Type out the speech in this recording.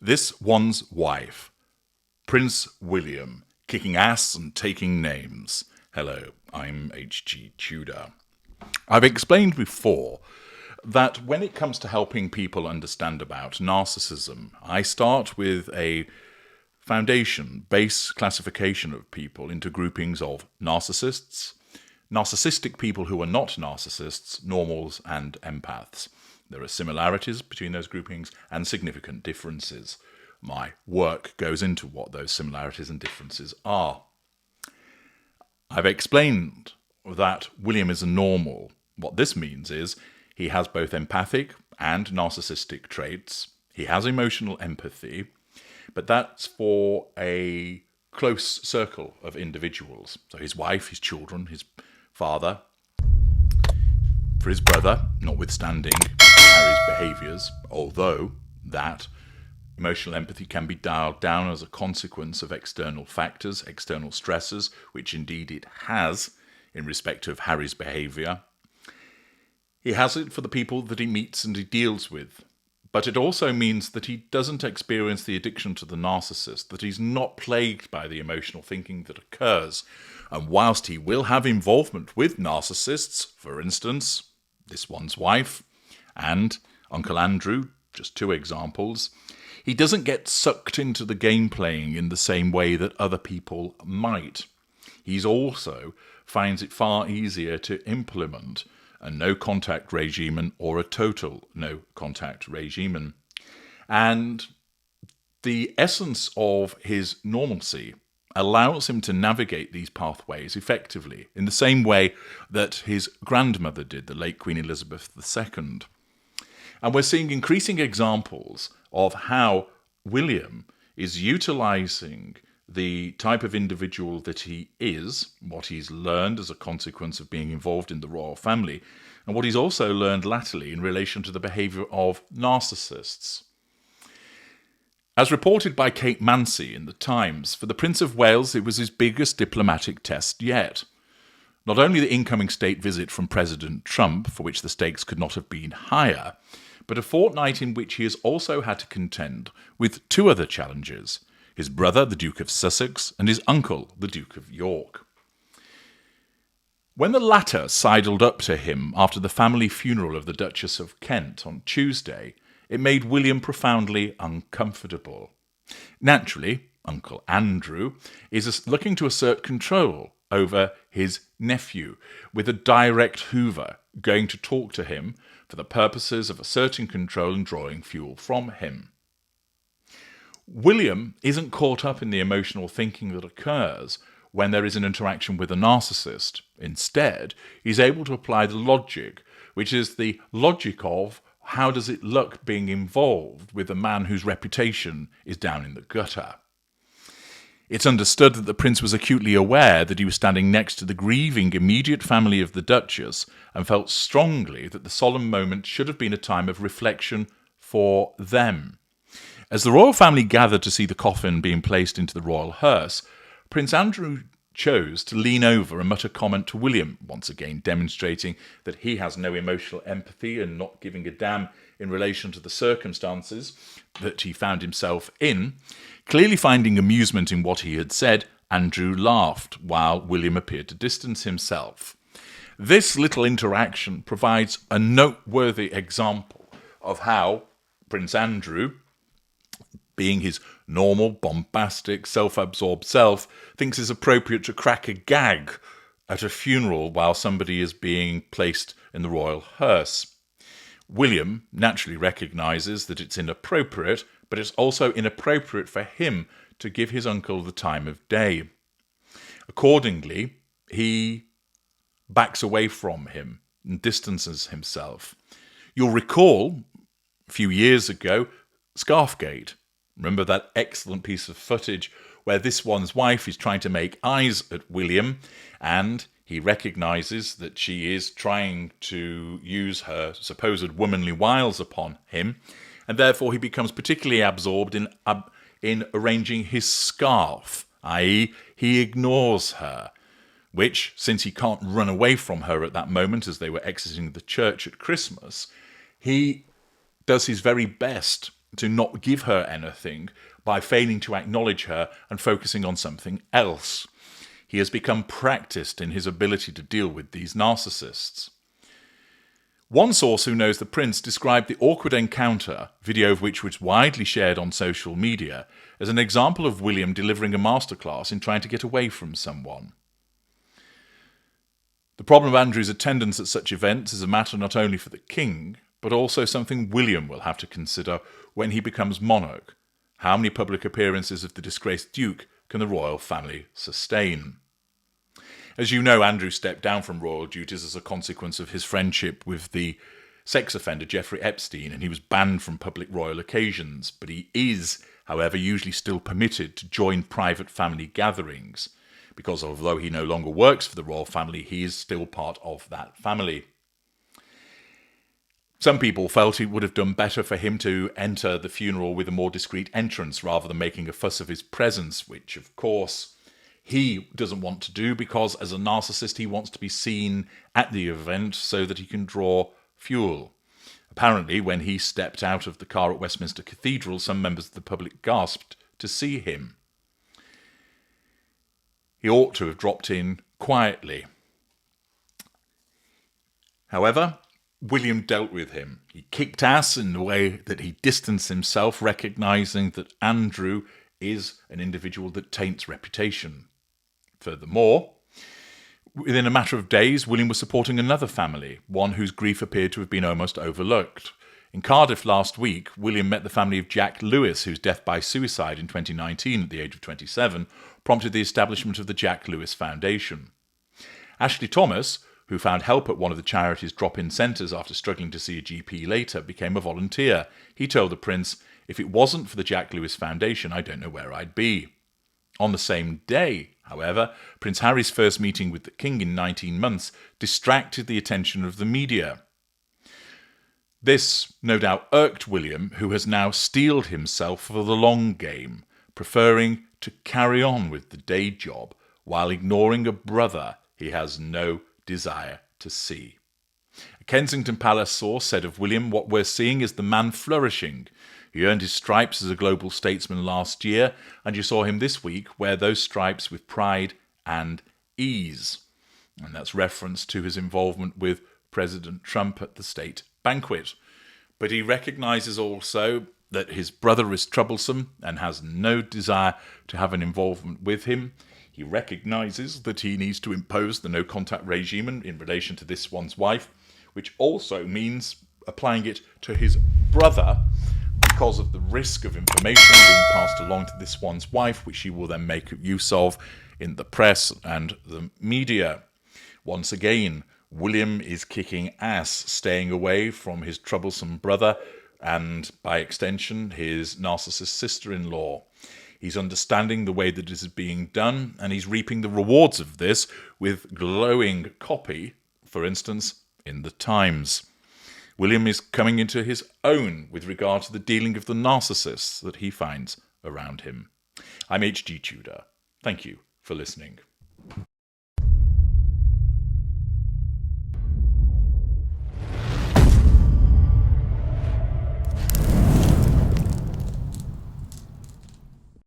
This one's wife, Prince William, kicking ass and taking names. Hello, I'm H.G. Tudor. I've explained before that when it comes to helping people understand about narcissism, I start with a base classification of people into groupings of narcissists, narcissistic people who are not narcissists, normals, and empaths. There are similarities between those groupings and significant differences. My work goes into what those similarities and differences are. I've explained that William is a normal. What this means is he has both empathic and narcissistic traits. He has emotional empathy, but that's for a close circle of individuals. So his wife, his children, his father. For his brother, notwithstanding Harry's behaviours, although that emotional empathy can be dialed down as a consequence of external factors, external stresses, which indeed it has in respect of Harry's behaviour. He has it for the people that he meets and he deals with. But it also means that he doesn't experience the addiction to the narcissist, that he's not plagued by the emotional thinking that occurs. And whilst he will have involvement with narcissists, for instance, this one's wife and Uncle Andrew, just two examples, he doesn't get sucked into the game playing in the same way that other people might. He also finds it far easier to implement a no-contact regime or a total no-contact regime. And the essence of his normalcy allows him to navigate these pathways effectively, in the same way that his grandmother did, the late Queen Elizabeth II. And we're seeing increasing examples of how William is utilising the type of individual that he is, what he's learned as a consequence of being involved in the royal family, and what he's also learned latterly in relation to the behaviour of narcissists. As reported by Kate Mancy in The Times, for the Prince of Wales it was his biggest diplomatic test yet. Not only the incoming state visit from President Trump, for which the stakes could not have been higher, but a fortnight in which he has also had to contend with two other challenges: his brother, the Duke of Sussex, and his uncle, the Duke of York. When the latter sidled up to him after the family funeral of the Duchess of Kent on Tuesday, it made William profoundly uncomfortable. Naturally, Uncle Andrew is looking to assert control over his nephew, with a direct Hoover going to talk to him for the purposes of asserting control and drawing fuel from him. William isn't caught up in the emotional thinking that occurs when there is an interaction with a narcissist. Instead, he's able to apply the logic, which is the logic of how does it look being involved with a man whose reputation is down in the gutter. It's understood that the prince was acutely aware that he was standing next to the grieving immediate family of the Duchess and felt strongly that the solemn moment should have been a time of reflection for them. As the royal family gathered to see the coffin being placed into the royal hearse, Prince Andrew chose to lean over and mutter comment to William, once again demonstrating that he has no emotional empathy and not giving a damn in relation to the circumstances that he found himself in. Clearly finding amusement in what he had said, Andrew laughed, while William appeared to distance himself. This little interaction provides a noteworthy example of how Prince Andrew, being his normal, bombastic, self-absorbed self, thinks it's appropriate to crack a gag at a funeral while somebody is being placed in the royal hearse. William naturally recognises that it's inappropriate, but it's also inappropriate for him to give his uncle the time of day. Accordingly, he backs away from him and distances himself. You'll recall, a few years ago, Scarfgate. Remember that excellent piece of footage where this one's wife is trying to make eyes at William, and he recognises that she is trying to use her supposed womanly wiles upon him, and therefore he becomes particularly absorbed in arranging his scarf, i.e. he ignores her, which, since he can't run away from her at that moment as they were exiting the church at Christmas, he does his very best to not give her anything by failing to acknowledge her and focusing on something else. He has become practiced in his ability to deal with these narcissists. One source who knows the prince described the awkward encounter, video of which was widely shared on social media, as an example of William delivering a masterclass in trying to get away from someone. The problem of Andrew's attendance at such events is a matter not only for the king, but also something William will have to consider when he becomes monarch. How many public appearances of the disgraced Duke can the royal family sustain? As you know, Andrew stepped down from royal duties as a consequence of his friendship with the sex offender Jeffrey Epstein, and he was banned from public royal occasions. But he is, however, usually still permitted to join private family gatherings, because although he no longer works for the royal family, he is still part of that family. Some people felt it would have done better for him to enter the funeral with a more discreet entrance rather than making a fuss of his presence, which, of course, he doesn't want to do because, as a narcissist, he wants to be seen at the event so that he can draw fuel. Apparently, when he stepped out of the car at Westminster Cathedral, some members of the public gasped to see him. He ought to have dropped in quietly. However, William dealt with him. He kicked ass in the way that he distanced himself, recognising that Andrew is an individual that taints reputation. Furthermore, within a matter of days, William was supporting another family, one whose grief appeared to have been almost overlooked. In Cardiff last week, William met the family of Jack Lewis, whose death by suicide in 2019 at the age of 27 prompted the establishment of the Jack Lewis Foundation. Ashley Thomas, who found help at one of the charity's drop-in centres after struggling to see a GP later, became a volunteer. He told the prince, "If it wasn't for the Jack Lewis Foundation, I don't know where I'd be." On the same day, however, Prince Harry's first meeting with the king in 19 months distracted the attention of the media. This no doubt irked William, who has now steeled himself for the long game, preferring to carry on with the day job while ignoring a brother he has no desire to see. A Kensington Palace source said of William, "What we're seeing is the man flourishing. He earned his stripes as a global statesman last year, and you saw him this week wear those stripes with pride and ease." And that's reference to his involvement with President Trump at the state banquet. But he recognises also that his brother is troublesome and has no desire to have an involvement with him. He recognises that he needs to impose the no-contact regime in relation to this one's wife, which also means applying it to his brother because of the risk of information being passed along to this one's wife, which she will then make use of in the press and the media. Once again, William is kicking ass, staying away from his troublesome brother and, by extension, his narcissist sister-in-law. He's understanding the way that this is being done, and he's reaping the rewards of this with glowing copy, for instance, in the Times. William is coming into his own with regard to the dealing of the narcissists that he finds around him. I'm H.G. Tudor. Thank you for listening.